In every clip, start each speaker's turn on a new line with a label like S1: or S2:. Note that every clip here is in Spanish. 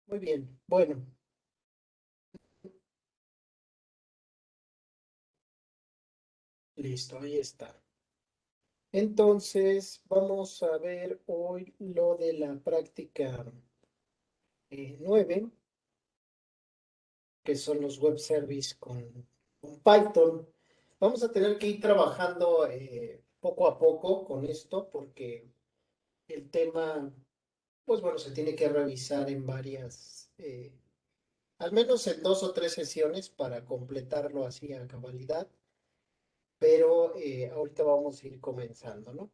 S1: Muy bien, bueno, listo, ahí está. Entonces, vamos a ver hoy lo de la práctica 9, que son los web service con Python. Vamos a tener que ir trabajando poco a poco con esto porque el tema, pues bueno, se tiene que revisar en varias, al menos en 2 o 3 sesiones para completarlo así a cabalidad, pero ahorita vamos a ir comenzando, ¿no?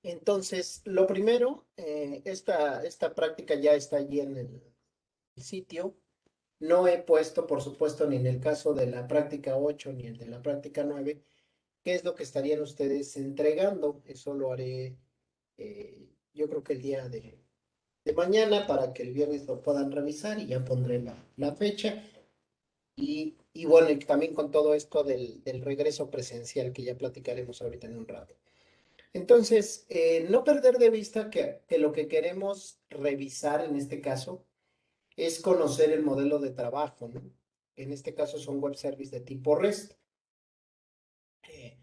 S1: Entonces, lo primero, esta práctica ya está allí en el sitio. No he puesto, por supuesto, ni en el caso de la práctica 8 ni el de la práctica 9 qué es lo que estarían ustedes entregando. Eso lo haré, yo creo que el día de mañana para que el viernes lo puedan revisar y ya pondré la fecha. Y bueno, y también con todo esto del regreso presencial que ya platicaremos ahorita en un rato. Entonces, no perder de vista que lo que queremos revisar en este caso es conocer el modelo de trabajo, ¿no? En este caso son web service de tipo REST, eh,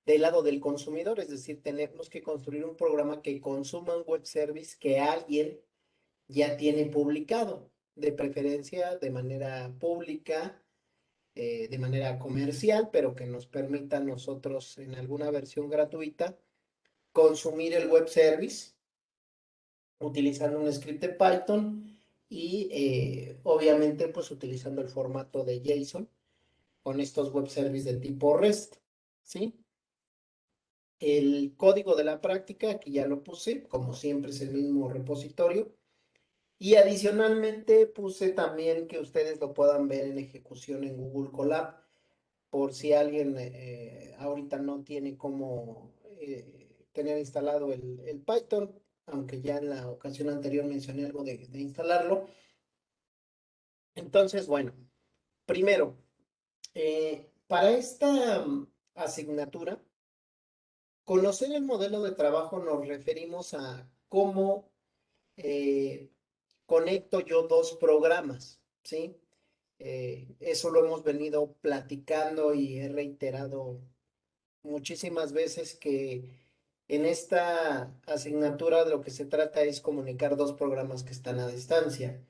S1: del lado del consumidor, es decir, tenemos que construir un programa que consuma un web service que alguien ya tiene publicado, de preferencia de manera pública, de manera comercial, pero que nos permita a nosotros en alguna versión gratuita consumir el web service utilizando un script de Python y obviamente pues utilizando el formato de JSON con estos web services de tipo REST, ¿sí? El código de la práctica, aquí ya lo puse, como siempre es el mismo repositorio. Y adicionalmente puse también que ustedes lo puedan ver en ejecución en Google Colab, por si alguien ahorita no tiene cómo tener instalado el Python, aunque ya en la ocasión anterior mencioné algo de instalarlo. Entonces, bueno, primero, para esta asignatura, conocer el modelo de trabajo nos referimos a cómo eh, conecto yo dos programas, ¿sí? Eso lo hemos venido platicando y he reiterado muchísimas veces que en esta asignatura de lo que se trata es comunicar dos programas que están a distancia.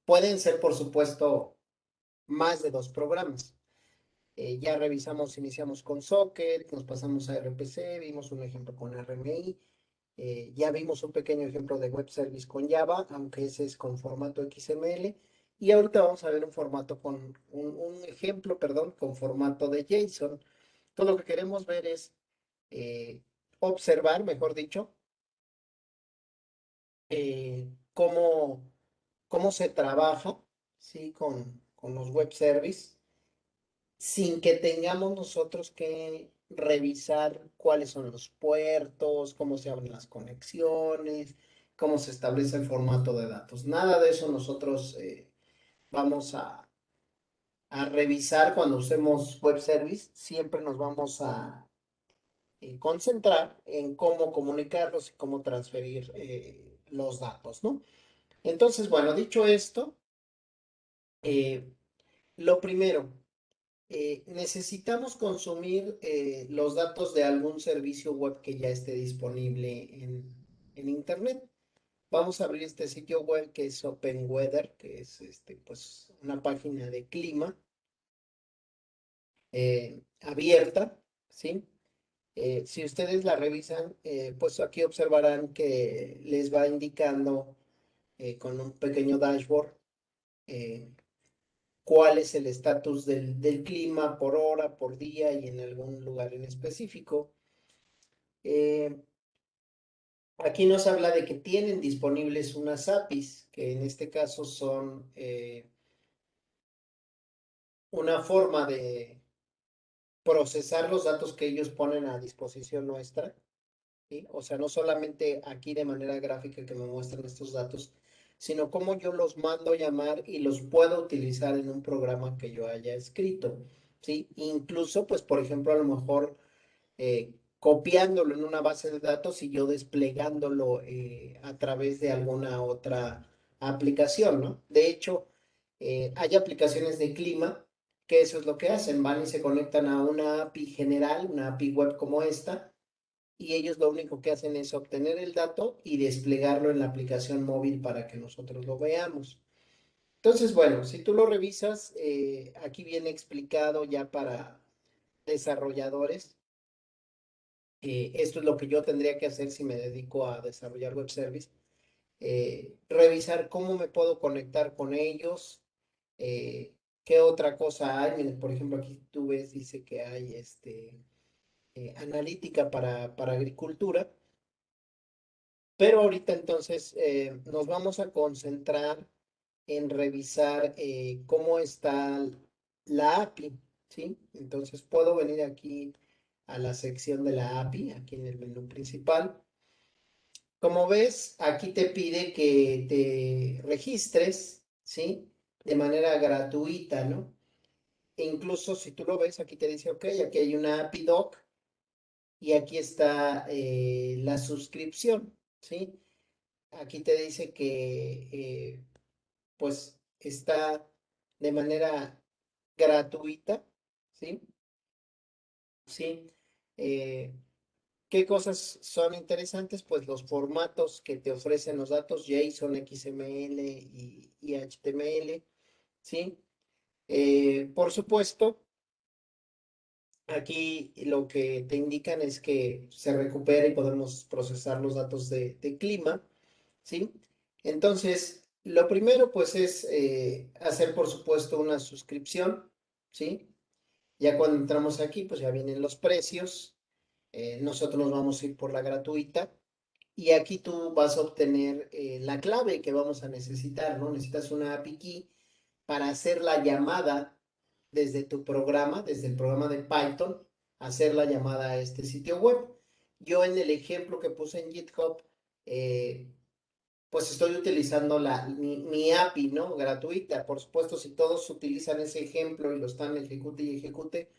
S1: Pueden ser, por supuesto, más de dos programas. Ya revisamos, iniciamos con Socket, nos pasamos a RPC, vimos un ejemplo con RMI, ya vimos un pequeño ejemplo de web service con Java, aunque ese es con formato XML. Y ahorita vamos a ver un formato con un ejemplo, perdón, con formato de JSON. Todo lo que queremos ver es eh, observar, mejor dicho, cómo, cómo se trabaja, ¿sí? Con los web service sin que tengamos nosotros que revisar cuáles son los puertos, cómo se abren las conexiones, cómo se establece el formato de datos. Nada de eso nosotros vamos a revisar cuando usemos web service. Siempre nos vamos a concentrar en cómo comunicarlos y cómo transferir los datos, ¿no? Entonces, bueno, dicho esto, eh, lo primero, necesitamos consumir los datos de algún servicio web que ya esté disponible en Internet. Vamos a abrir este sitio web que es Open Weather, que es pues, una página de clima abierta, ¿sí? Si ustedes la revisan, pues aquí observarán que les va indicando con un pequeño dashboard eh, cuál es el estatus del clima por hora, por día y en algún lugar en específico. Eh, Aquí nos habla de que tienen disponibles unas APIs, que en este caso son una forma de procesar los datos que ellos ponen a disposición nuestra, ¿sí? O sea, no solamente aquí de manera gráfica que me muestran estos datos, sino cómo yo los mando a llamar y los puedo utilizar en un programa que yo haya escrito, ¿sí? Incluso, pues, por ejemplo, a lo mejor copiándolo en una base de datos y yo desplegándolo a través de alguna otra aplicación, ¿no? De hecho, hay aplicaciones de clima que eso es lo que hacen, van y se conectan a una API general, una API web como esta, y ellos lo único que hacen es obtener el dato y desplegarlo en la aplicación móvil para que nosotros lo veamos. Entonces, bueno, si tú lo revisas, aquí viene explicado ya para desarrolladores. Esto es lo que yo tendría que hacer si me dedico a desarrollar web service. Revisar cómo me puedo conectar con ellos, eh, qué otra cosa hay. Miren, por ejemplo, aquí tú ves, dice que hay analítica para agricultura, pero ahorita entonces nos vamos a concentrar en revisar cómo está la API, ¿sí? Entonces puedo venir aquí a la sección de la API, aquí en el menú principal. Como ves, aquí te pide que te registres, ¿sí? De manera gratuita, ¿no? E incluso si tú lo ves, aquí te dice, ok, aquí hay una API Doc y aquí está la suscripción, ¿sí? Aquí te dice que pues está de manera gratuita, ¿sí? Sí. Eh, ¿Qué cosas son interesantes? Pues los formatos que te ofrecen los datos JSON, XML y HTML, ¿sí? Por supuesto, aquí lo que te indican es que se recupera y podemos procesar los datos de clima, ¿sí? Entonces, lo primero pues es hacer por supuesto una suscripción, ¿sí? Ya cuando entramos aquí pues ya vienen los precios, nosotros nos vamos a ir por la gratuita y aquí tú vas a obtener la clave que vamos a necesitar, ¿no? Necesitas una API key para hacer la llamada desde tu programa, desde el programa de Python, hacer la llamada a este sitio web. Yo en el ejemplo que puse en GitHub, eh, pues estoy utilizando mi API, ¿no? Gratuita. Por supuesto, si todos utilizan ese ejemplo y lo están ejecute y ejecute,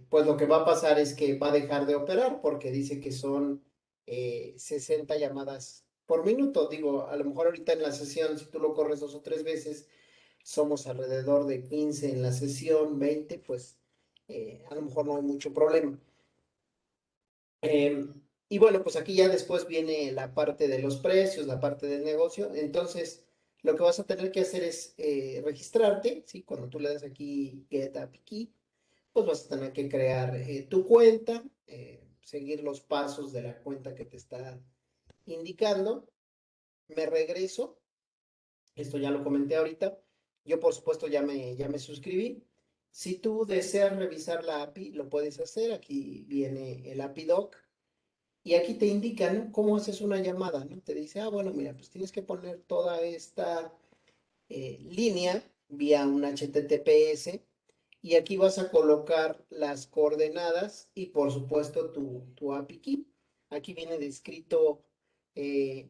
S1: pues lo que va a pasar es que va a dejar de operar porque dice que son 60 llamadas por minuto. Digo, a lo mejor ahorita en la sesión, si tú lo corres 2 o 3 veces, somos alrededor de 15 en la sesión, 20, pues a lo mejor no hay mucho problema. Y bueno, pues aquí ya después viene la parte de los precios, la parte del negocio. Entonces, lo que vas a tener que hacer es registrarte, ¿sí? Cuando tú le das aquí Get API Key, pues vas a tener que crear tu cuenta, seguir los pasos de la cuenta que te está indicando. Me regreso, esto ya lo comenté ahorita. Yo, por supuesto, ya me suscribí. Si tú deseas revisar la API, lo puedes hacer. Aquí viene el API Doc. Y aquí te indica, ¿no? Cómo haces una llamada, ¿no? Te dice, ah, bueno, mira, pues tienes que poner toda esta línea vía un HTTPS y aquí vas a colocar las coordenadas y por supuesto tu API key. Aquí viene descrito eh,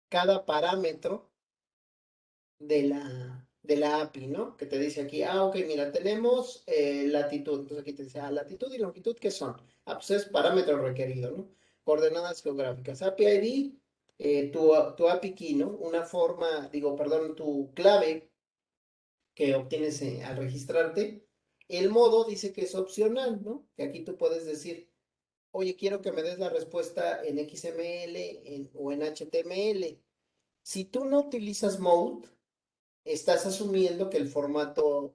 S1: cada parámetro de la API, ¿no? Que te dice aquí, ah, ok, mira, tenemos latitud. Entonces aquí te dice, ah, latitud y longitud, ¿qué son? Ah, pues es parámetro requerido, ¿no? Coordenadas geográficas. API ID, tu API key, ¿no? Una forma, digo, perdón, tu clave que obtienes al registrarte. El modo dice que es opcional, ¿no? Que aquí tú puedes decir, oye, quiero que me des la respuesta en XML o en HTML. Si tú no utilizas mode, estás asumiendo que el formato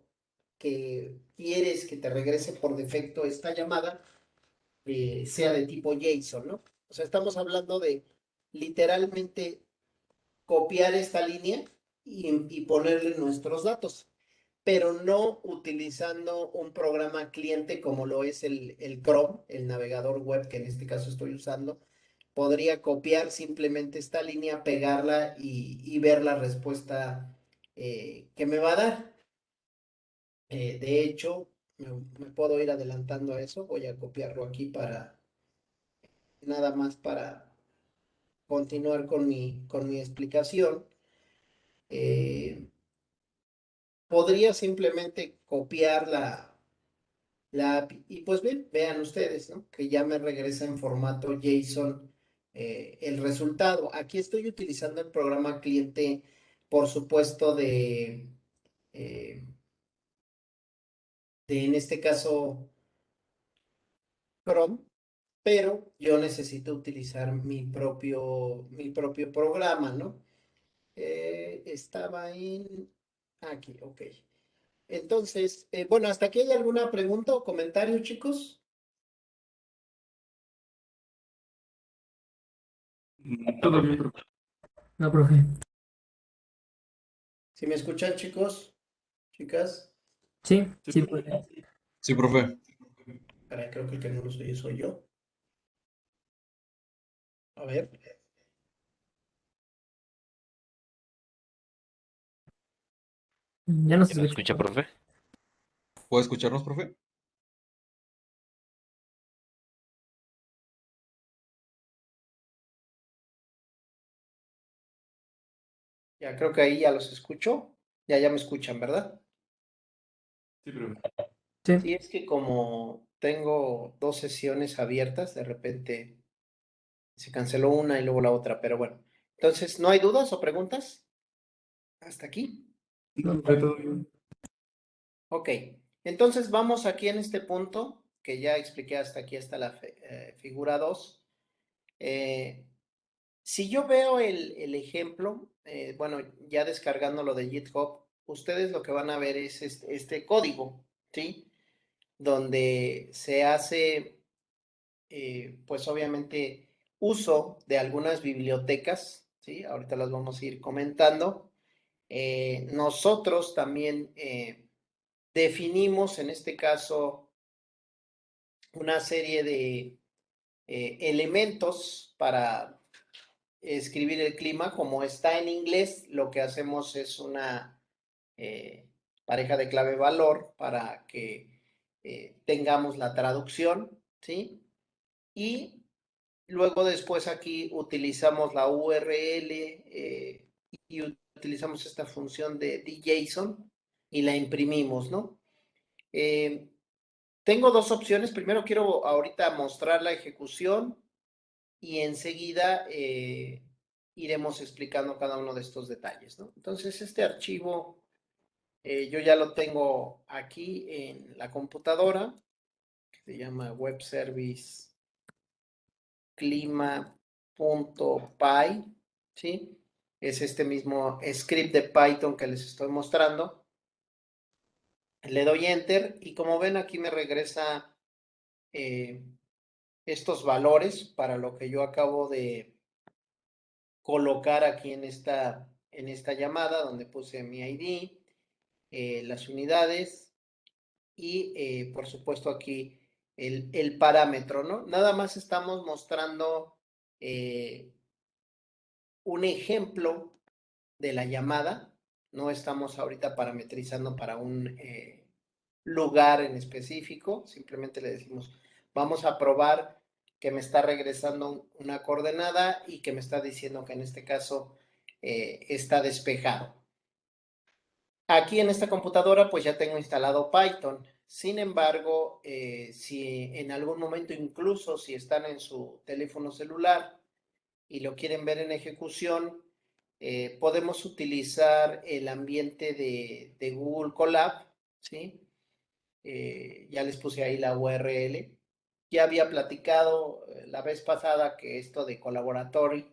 S1: que quieres que te regrese por defecto esta llamada sea de tipo JSON, ¿no? O sea, estamos hablando de literalmente copiar esta línea y ponerle nuestros datos, pero no utilizando un programa cliente como lo es el Chrome, el navegador web que en este caso estoy usando. Podría copiar simplemente esta línea, pegarla y ver la respuesta que me va a dar. De hecho, me puedo ir adelantando a eso. Voy a copiarlo aquí para nada más para continuar con mi explicación. Eh, Podría simplemente copiar la API y pues bien, vean ustedes, ¿no? Que ya me regresa en formato JSON el resultado. Aquí estoy utilizando el programa cliente, por supuesto, eh, en este caso, Chrome, pero yo necesito utilizar mi propio programa, ¿no? Estaba en aquí, ok. Entonces, bueno, ¿hasta aquí hay alguna pregunta o comentario, chicos?
S2: Todo bien, profe. No, profe.
S1: ¿Si me escuchan, chicos? ¿Chicas?
S2: Sí, sí, profe.
S3: Sí, profe.
S1: Caray, creo que el que no lo soy yo. A ver.
S2: Ya nos
S4: ¿Ya me
S2: escucha,
S4: escucha,
S2: profe.
S4: profe?
S3: ¿Puede escucharnos, profe?
S1: Ya creo que ahí ya los escucho. Ya me escuchan, ¿verdad?
S3: Sí, profe.
S1: Sí,
S2: Sí.
S1: es que como tengo dos sesiones abiertas, de repente se canceló una y luego la otra, pero bueno. Entonces, ¿no hay dudas o preguntas? Hasta aquí.
S2: No, profe, todo bien.
S1: Ok. Entonces vamos aquí en este punto, que ya expliqué hasta aquí, hasta la figura 2. Si yo veo el ejemplo, bueno, ya descargándolo de GitHub, ustedes lo que van a ver es este código, ¿sí? Donde se hace, pues obviamente, uso de algunas bibliotecas, ¿sí? Ahorita las vamos a ir comentando. Nosotros también definimos, en este caso, una serie de elementos para escribir el clima. Como está en inglés, lo que hacemos es una eh, pareja de clave valor para que tengamos la traducción, ¿sí? Y luego después aquí utilizamos la URL y utilizamos esta función de djson y la imprimimos, ¿no? Eh, Tengo dos opciones. Primero quiero ahorita mostrar la ejecución y enseguida iremos explicando cada uno de estos detalles, ¿no? Entonces, este archivo yo ya lo tengo aquí en la computadora, que se llama Web Service clima.py, ¿sí? Es este mismo script de Python que les estoy mostrando. Le doy Enter y como ven aquí me regresa eh, estos valores para lo que yo acabo de colocar aquí en esta llamada donde puse mi ID, las unidades y por supuesto aquí el parámetro, ¿no? Nada más estamos mostrando un ejemplo de la llamada, no estamos ahorita parametrizando para un lugar en específico, simplemente le decimos, vamos a probar que me está regresando una coordenada y que me está diciendo que en este caso está despejado. Aquí en esta computadora pues ya tengo instalado Python. Sin embargo, si en algún momento, incluso si están en su teléfono celular y lo quieren ver en ejecución, podemos utilizar el ambiente de Google Colab, ¿sí? Ya les puse ahí la URL. Ya había platicado la vez pasada que esto de Collaboratory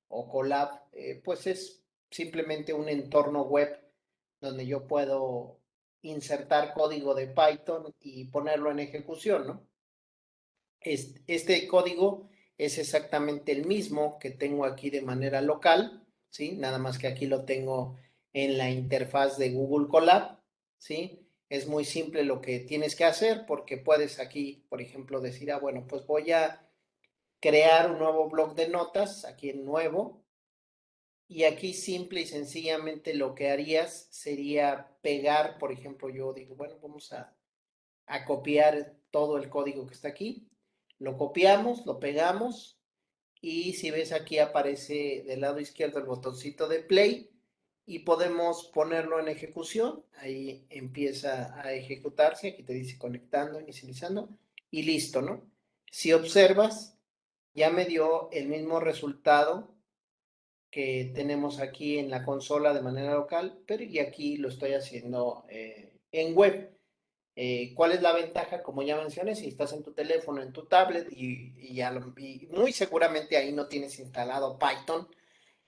S1: o Colab, pues es simplemente un entorno web donde yo puedo insertar código de Python y ponerlo en ejecución, ¿no? Este código es exactamente el mismo que tengo aquí de manera local, ¿sí? Nada más que aquí lo tengo en la interfaz de Google Colab, ¿sí? Es muy simple lo que tienes que hacer porque puedes aquí, por ejemplo, decir, bueno, pues voy a crear un nuevo bloc de notas, aquí en nuevo, y aquí simple y sencillamente lo que harías sería pegar, por ejemplo, yo digo, bueno, vamos a copiar todo el código que está aquí. Lo copiamos, lo pegamos y si ves aquí aparece del lado izquierdo el botoncito de play y podemos ponerlo en ejecución. Ahí empieza a ejecutarse, aquí te dice conectando, inicializando y listo, ¿no? Si observas, ya me dio el mismo resultado que tenemos aquí en la consola de manera local, pero y aquí lo estoy haciendo en web. ¿Cuál es la ventaja? Como ya mencioné, si estás en tu teléfono, en tu tablet y muy seguramente ahí no tienes instalado Python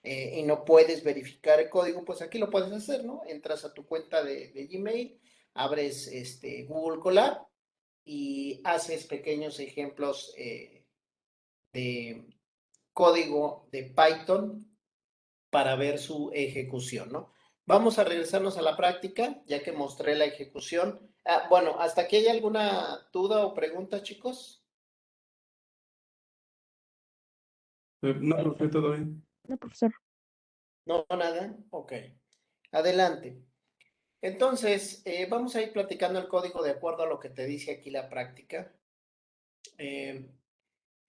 S1: y no puedes verificar el código, pues aquí lo puedes hacer, ¿no? Entras a tu cuenta de Gmail, abres Google Colab y haces pequeños ejemplos de código de Python para ver su ejecución, ¿no? Vamos a regresarnos a la práctica, ya que mostré la ejecución. Bueno, ¿hasta aquí hay alguna duda o pregunta, chicos?
S2: No, profe, todo bien.
S4: No, profesor.
S1: No, nada. Ok. Adelante. Entonces, vamos a ir platicando el código de acuerdo a lo que te dice aquí la práctica.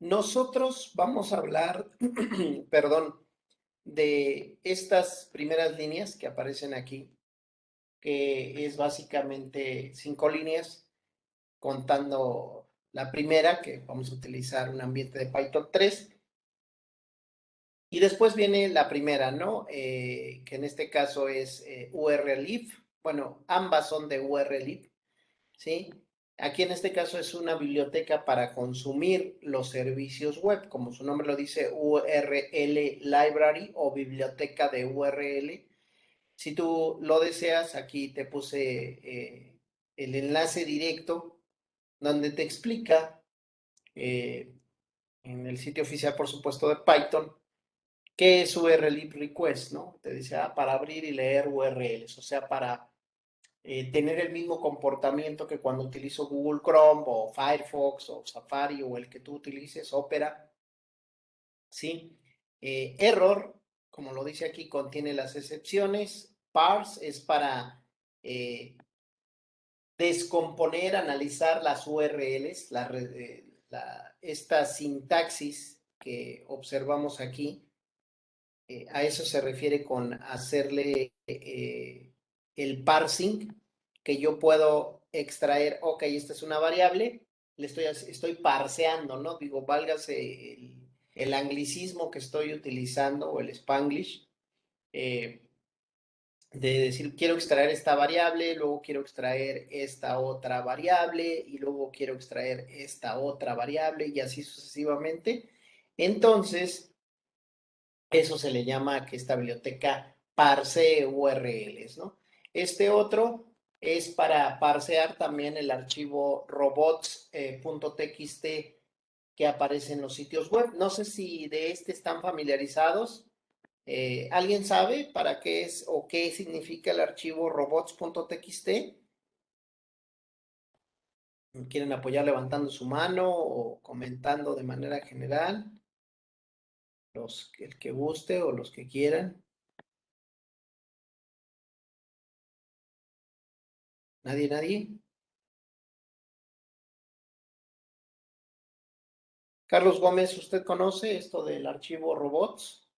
S1: Nosotros vamos a hablar, perdón, de estas primeras líneas que aparecen aquí, que es básicamente 5 líneas, contando la primera, que vamos a utilizar un ambiente de Python 3. Y después viene la primera, ¿no? Que en este caso es URLIF. Bueno, ambas son de URLIF, ¿sí? Aquí en este caso es una biblioteca para consumir los servicios web, como su nombre lo dice, URL Library o biblioteca de URL. Si tú lo deseas, aquí te puse el enlace directo donde te explica en el sitio oficial, por supuesto, de Python, qué es URL request, ¿no? Te dice, para abrir y leer URLs, o sea, para tener el mismo comportamiento que cuando utilizo Google Chrome o Firefox o Safari o el que tú utilices, Opera, ¿sí? Error, como lo dice aquí, contiene las excepciones. Parse es para descomponer, analizar las URLs, esta sintaxis que observamos aquí. A eso se refiere con hacerle el parsing, que yo puedo extraer, ok, esta es una variable, estoy parseando, ¿no? Digo, válgase el anglicismo que estoy utilizando o el Spanglish, de decir, quiero extraer esta variable, luego quiero extraer esta otra variable y luego quiero extraer esta otra variable y así sucesivamente. Entonces, eso se le llama que esta biblioteca parsee URLs, ¿no? Este otro es para parsear también el archivo robots.txt que aparece en los sitios web. No sé si de este están familiarizados. ¿Alguien sabe para qué es o qué significa el archivo robots.txt? ¿Quieren apoyar levantando su mano o comentando de manera general? El que guste o los que quieran. ¿Nadie, nadie? Carlos Gómez, ¿usted conoce esto del archivo robots?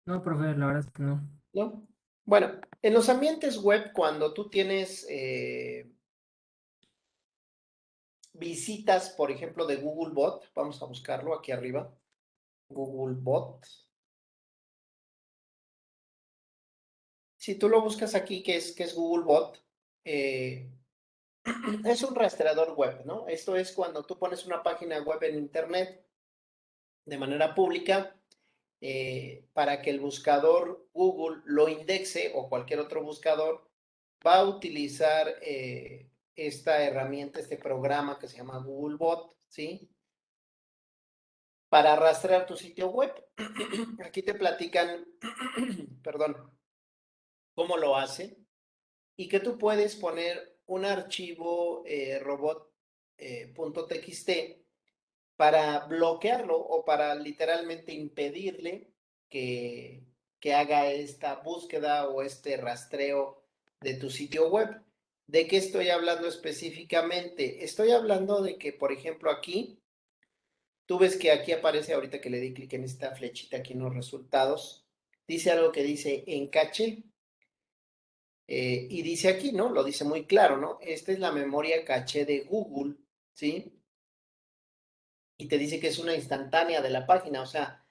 S2: No, profe, la verdad es que no.
S1: ¿No? Bueno, en los ambientes web, cuando tú tienes visitas, por ejemplo, de Googlebot, vamos a buscarlo aquí arriba, Googlebot. Si tú lo buscas aquí, que es Googlebot, es un rastreador web, ¿no? Esto es cuando tú pones una página web en Internet de manera pública para que el buscador Google lo indexe o cualquier otro buscador, va a utilizar esta herramienta, este programa que se llama Googlebot, ¿sí? Para rastrear tu sitio web. Aquí te platican, perdón, cómo lo hace y que tú puedes poner un archivo robot.txt para bloquearlo o para literalmente impedirle que, que haga esta búsqueda o este rastreo de tu sitio web. ¿De qué estoy hablando específicamente? Estoy hablando de que, por ejemplo, aquí, tú ves que aquí aparece ahorita que le di clic en esta flechita aquí en los resultados, dice algo que dice en caché. Y dice aquí, ¿no? Lo dice muy claro, ¿no? Esta es la memoria caché de Google, ¿sí? y te dice que es una instantánea de la página, o sea,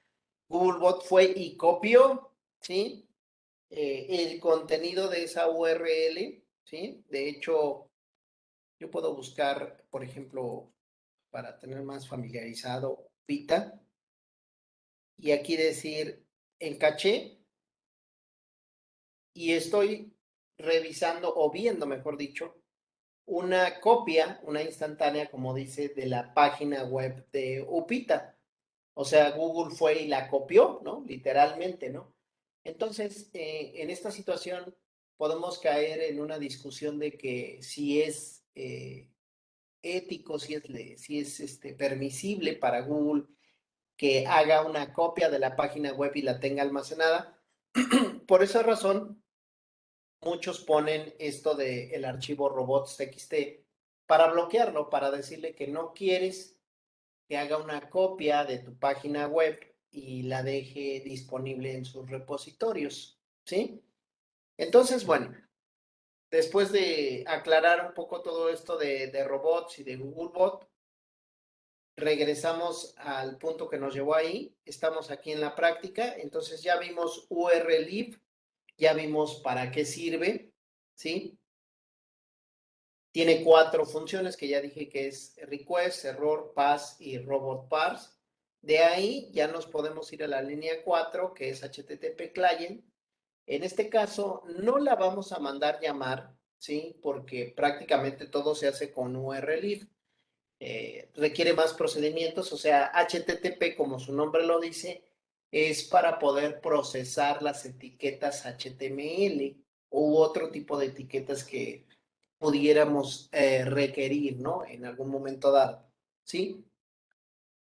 S1: Googlebot fue y copió, ¿sí? El contenido de esa URL, ¿sí? De hecho, yo puedo buscar, por ejemplo, para tener más familiarizado, Pita, y aquí decir en caché, y estoy revisando o viendo, mejor dicho, una copia, una instantánea, como dice, de la página web de Upita. O sea, Google fue y la copió, ¿no? Literalmente, ¿no? Entonces, en esta situación podemos caer en una discusión de que si es ético, si es permisible para Google que haga una copia de la página web y la tenga almacenada. Por esa razón, muchos ponen esto de el archivo robots.txt para bloquearlo, para decirle que no quieres que haga una copia de tu página web y la deje disponible en sus repositorios, ¿sí? Entonces, bueno, después de aclarar un poco todo esto de robots y de Googlebot, regresamos al punto que nos llevó ahí. Estamos aquí en la práctica, entonces ya vimos URLlib, ya vimos para qué sirve, ¿sí? Tiene 4 funciones que ya dije que es request, error, pass y robot parse. De ahí ya nos podemos ir a la línea 4, que es HTTP client. En este caso no la vamos a mandar llamar, ¿sí? Porque prácticamente todo se hace con URLlib. Requiere más procedimientos, o sea, HTTP, como su nombre lo dice, es para poder procesar las etiquetas HTML u otro tipo de etiquetas que pudiéramos requerir, ¿no? En algún momento dado, ¿sí?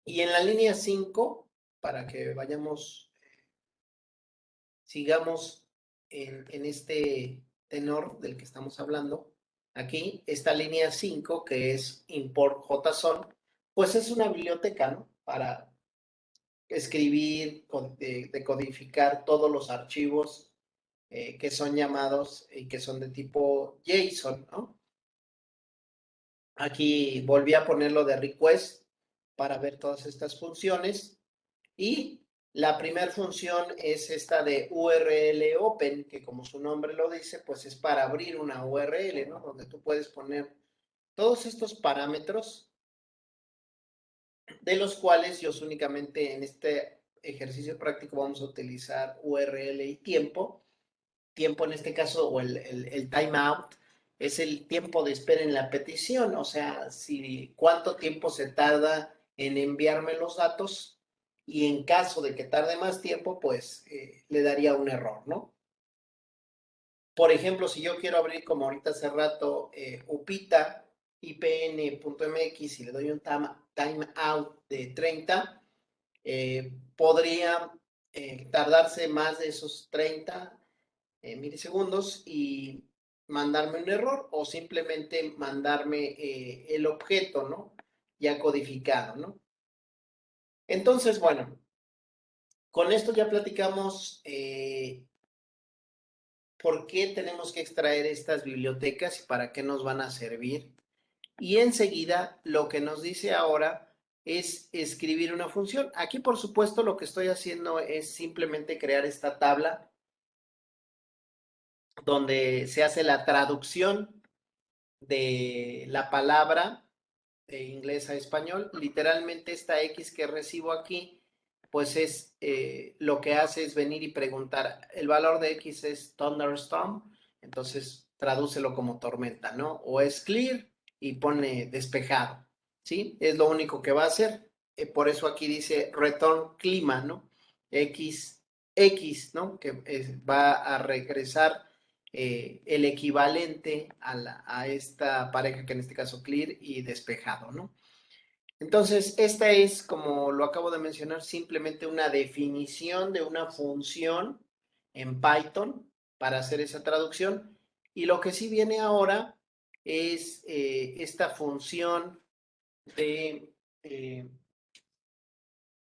S1: Y en la línea 5, para que vayamos, sigamos en este tenor del que estamos hablando, aquí, esta línea 5, que es import JSON, pues es una biblioteca, ¿no? Para escribir, decodificar todos los archivos que son llamados y que son de tipo JSON, ¿no? Aquí volví a ponerlo de request para ver todas estas funciones. Y la primera función es esta de URL open, que como su nombre lo dice, pues es para abrir una URL, ¿no? Donde tú puedes poner todos estos parámetros, de los cuales yo únicamente en este ejercicio práctico vamos a utilizar URL y tiempo. Tiempo en este caso, o el timeout, es el tiempo de espera en la petición, o sea, si cuánto tiempo se tarda en enviarme los datos y en caso de que tarde más tiempo, pues le daría un error, ¿no? Por ejemplo, si yo quiero abrir, como ahorita hace rato, Upita, ipn.mx y le doy un timeout de 30, podría tardarse más de esos 30 milisegundos y mandarme un error o simplemente mandarme el objeto, ¿no? Ya codificado, ¿no? Entonces, bueno, con esto ya platicamos por qué tenemos que extraer estas bibliotecas y para qué nos van a servir. Y enseguida lo que nos dice ahora es escribir una función. Aquí, por supuesto, lo que estoy haciendo es simplemente crear esta tabla donde se hace la traducción de la palabra de inglés a español. Literalmente esta X que recibo aquí, pues es lo que hace es venir y preguntar, el valor de X es thunderstorm, entonces tradúcelo como tormenta, ¿no? O es clear y pone despejado, ¿sí? Es lo único que va a hacer. Por eso aquí dice return clima, ¿no? X, ¿no? Que va a regresar el equivalente a esta pareja, que en este caso clear y despejado, ¿no? Entonces, esta es, como lo acabo de mencionar, simplemente una definición de una función en Python para hacer esa traducción. Y lo que sí viene ahora es esta función de...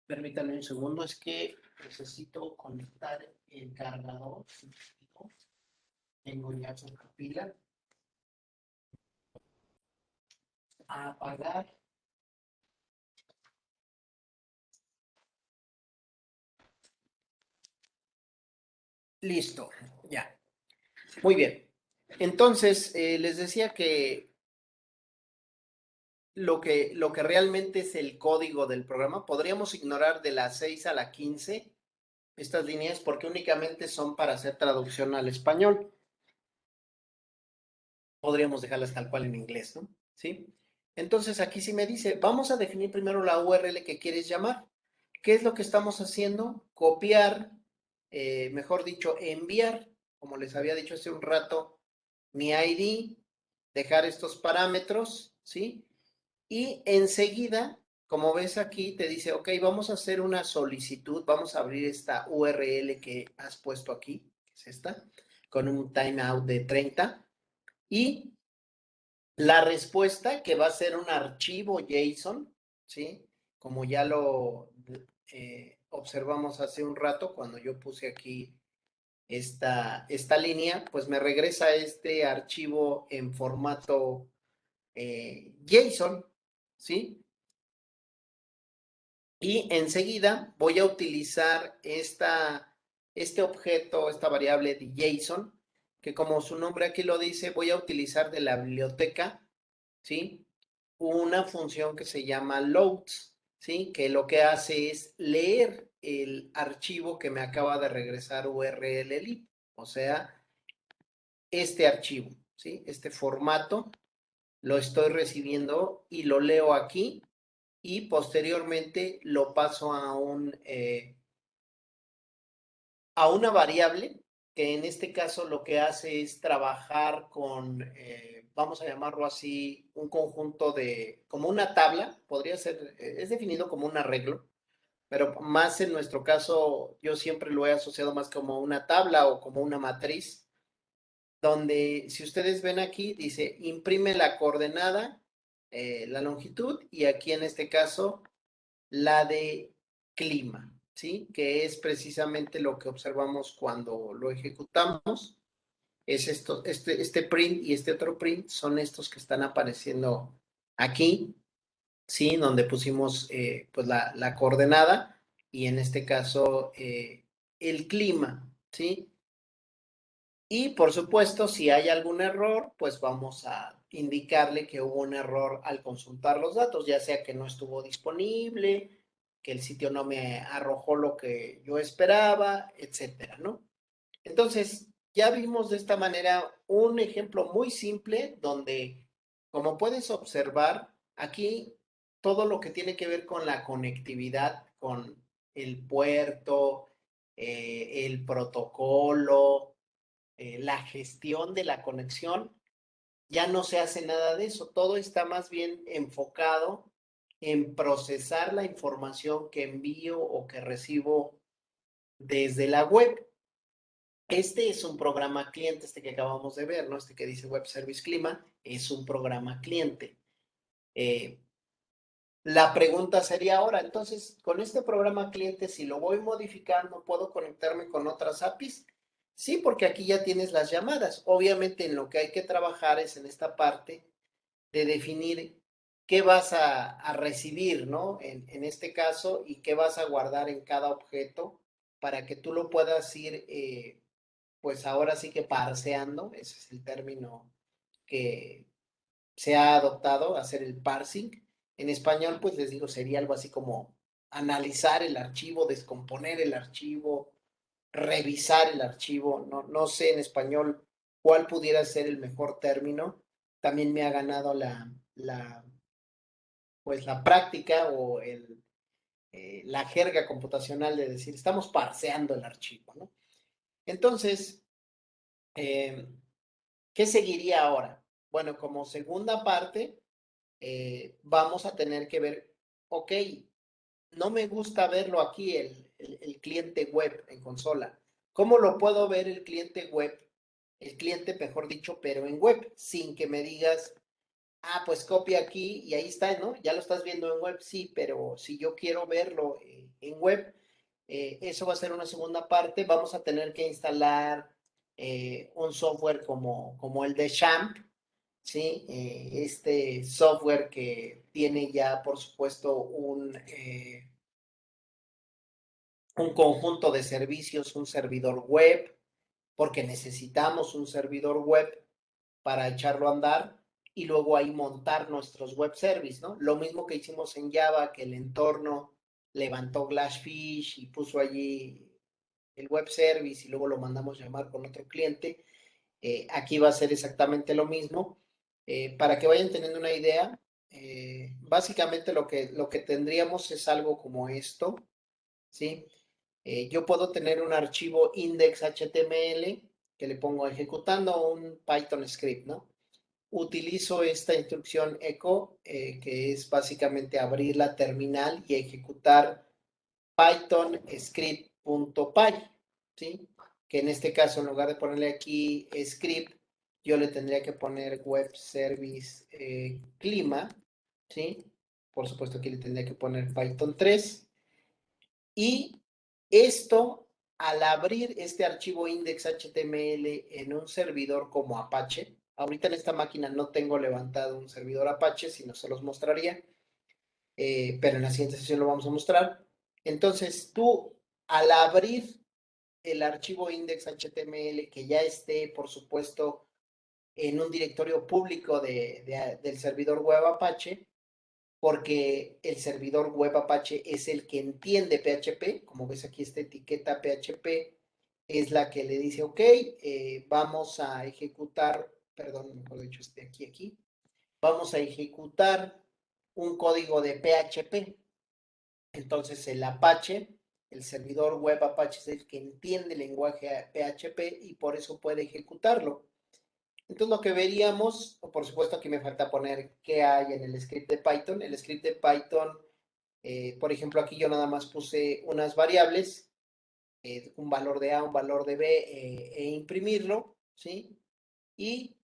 S1: permítanme un segundo, es que necesito conectar el cargador. Tengo ya su pila. A apagar Listo, ya. Muy bien. Entonces, les decía que lo que realmente es el código del programa, podríamos ignorar de la 6 a la 15 estas líneas porque únicamente son para hacer traducción al español. Podríamos dejarlas tal cual en inglés, ¿no? ¿Sí? Entonces aquí sí me dice, vamos a definir primero la URL que quieres llamar. ¿Qué es lo que estamos haciendo? Copiar, mejor dicho, enviar, como les había dicho hace un rato, mi ID, dejar estos parámetros, ¿sí? Y enseguida, como ves aquí, te dice, ok, vamos a hacer una solicitud, vamos a abrir esta URL que has puesto aquí, que es esta, con un timeout de 30, y la respuesta, que va a ser un archivo JSON, ¿sí? Como ya lo observamos hace un rato, cuando yo puse aquí esta línea, pues me regresa este archivo en formato JSON, ¿sí? Y enseguida voy a utilizar este objeto, esta variable de JSON, que como su nombre aquí lo dice, voy a utilizar de la biblioteca, ¿sí? Una función que se llama loads, ¿sí? Que lo que hace es leer el archivo que me acaba de regresar URL-lib, o sea, este archivo, ¿sí? Este formato lo estoy recibiendo y lo leo aquí y posteriormente lo paso a una variable que en este caso lo que hace es trabajar con, vamos a llamarlo así, un conjunto de, como una tabla, podría ser, es definido como un arreglo, pero más en nuestro caso yo siempre lo he asociado más como una tabla o como una matriz, donde si ustedes ven aquí dice imprime la coordenada, la longitud y aquí en este caso la de clima, ¿sí? Que es precisamente lo que observamos cuando lo ejecutamos. Es esto, este print y este otro print son estos que están apareciendo aquí, ¿sí? Donde pusimos pues la coordenada y en este caso el clima, ¿sí? Y por supuesto, si hay algún error, pues vamos a indicarle que hubo un error al consultar los datos, ya sea que no estuvo disponible, que el sitio no me arrojó lo que yo esperaba, etcétera, ¿no? Entonces, ya vimos de esta manera un ejemplo muy simple donde, como puedes observar, aquí todo lo que tiene que ver con la conectividad, con el puerto, el protocolo, la gestión de la conexión, ya no se hace nada de eso. Todo está más bien enfocado en procesar la información que envío o que recibo desde la web. Este es un programa cliente, este que acabamos de ver, ¿no? Este que dice Web Service Clima, es un programa cliente. La pregunta sería ahora, entonces, con este programa cliente, si lo voy modificando, ¿puedo conectarme con otras APIs? Sí, porque aquí ya tienes las llamadas. Obviamente, en lo que hay que trabajar es en esta parte de definir qué vas a recibir, ¿no? En este caso, y qué vas a guardar en cada objeto para que tú lo puedas ir, pues ahora sí que parseando, ese es el término que se ha adoptado, hacer el parsing. En español, pues les digo, sería algo así como analizar el archivo, descomponer el archivo, revisar el archivo. No sé en español cuál pudiera ser el mejor término. También me ha ganado pues la práctica o la jerga computacional de decir, estamos parseando el archivo, ¿no? Entonces, ¿qué seguiría ahora? Bueno, como segunda parte, vamos a tener que ver, ok, no me gusta verlo aquí, el cliente web en consola. ¿Cómo lo puedo ver el cliente web? El cliente, mejor dicho, pero en web, sin que me digas, pues copia aquí y ahí está, ¿no? Ya lo estás viendo en web, sí, pero si yo quiero verlo en web, eso va a ser una segunda parte. Vamos a tener que instalar un software como el de Champ, ¿sí? Este software que tiene ya, por supuesto, un conjunto de servicios, un servidor web, porque necesitamos un servidor web para echarlo a andar y luego ahí montar nuestros web service, ¿no? Lo mismo que hicimos en Java, que el entorno levantó Glassfish y puso allí el web service y luego lo mandamos llamar con otro cliente. Aquí va a ser exactamente lo mismo. Para que vayan teniendo una idea, básicamente lo que tendríamos es algo como esto, ¿sí? Yo puedo tener un archivo index.html que le pongo ejecutando un Python script, ¿no? Utilizo esta instrucción echo, que es básicamente abrir la terminal y ejecutar Python script.py, ¿sí? Que en este caso, en lugar de ponerle aquí script, yo le tendría que poner web service clima, ¿sí? Por supuesto, aquí le tendría que poner Python 3. Y esto, al abrir este archivo index.html en un servidor como Apache, ahorita en esta máquina no tengo levantado un servidor Apache, si no se los mostraría, pero en la siguiente sesión lo vamos a mostrar. Entonces, tú, al abrir el archivo index.html, que ya esté, por supuesto, en un directorio público del servidor web Apache, porque el servidor web Apache es el que entiende PHP, como ves aquí esta etiqueta PHP es la que le dice, ok, vamos a ejecutar, perdón, mejor dicho, aquí, vamos a ejecutar un código de PHP. Entonces el Apache, el servidor web Apache es el que entiende el lenguaje PHP y por eso puede ejecutarlo. Entonces lo que veríamos, por supuesto aquí me falta poner qué hay en el script de Python. El script de Python, por ejemplo, aquí yo nada más puse unas variables, un valor de A, un valor de B, e imprimirlo, ¿sí? Y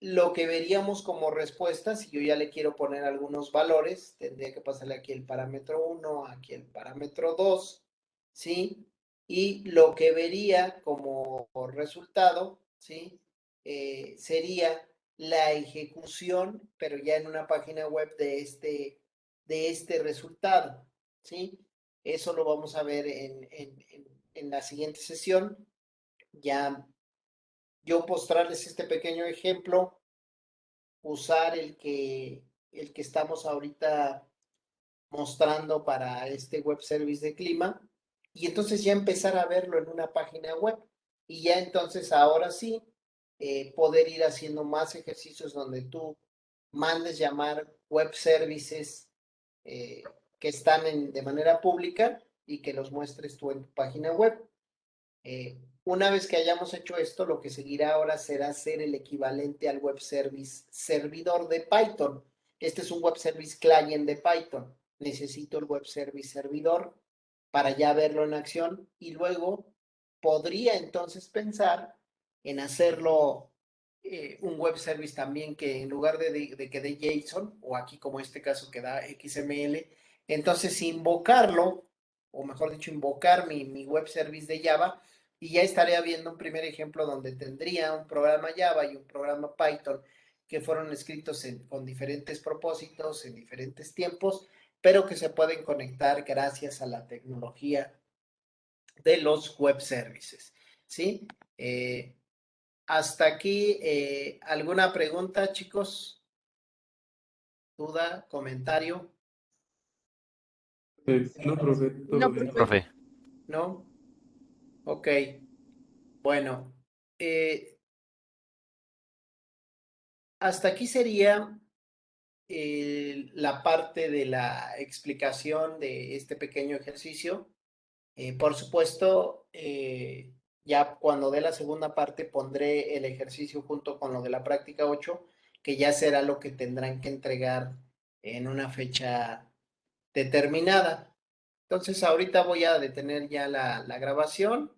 S1: lo que veríamos como respuesta, si yo ya le quiero poner algunos valores, tendría que pasarle aquí el parámetro 1, aquí el parámetro 2, ¿sí? Y lo que vería como resultado, ¿sí? Sería la ejecución, pero ya en una página web de este resultado, ¿sí? Eso lo vamos a ver en la siguiente sesión. Ya yo mostrarles este pequeño ejemplo, usar el que estamos ahorita mostrando para este web service de clima y entonces ya empezar a verlo en una página web y ya entonces ahora sí poder ir haciendo más ejercicios donde tú mandes llamar web services eh, que están de manera pública y que los muestres tú en tu página web. Una vez que hayamos hecho esto, lo que seguirá ahora será ser el equivalente al web service servidor de Python. Este es un web service client de Python. Necesito el web service servidor para ya verlo en acción y luego podría entonces pensar en hacerlo un web service también que en lugar de que dé JSON o aquí como este caso que da XML, entonces invocarlo, o mejor dicho, invocar mi web service de Java y ya estaría viendo un primer ejemplo donde tendría un programa Java y un programa Python que fueron escritos con diferentes propósitos, en diferentes tiempos, pero que se pueden conectar gracias a la tecnología de los web services, ¿sí? Hasta aquí, ¿alguna pregunta, chicos? ¿Duda? ¿Comentario?
S3: No, profe, todo
S4: No,
S3: bien.
S4: profe.
S1: ¿No? Ok. Bueno, hasta aquí sería la parte de la explicación de este pequeño ejercicio. Por supuesto, ya cuando dé la segunda parte pondré el ejercicio junto con lo de la práctica 8, que ya será lo que tendrán que entregar en una fecha determinada. Entonces, ahorita voy a detener ya la grabación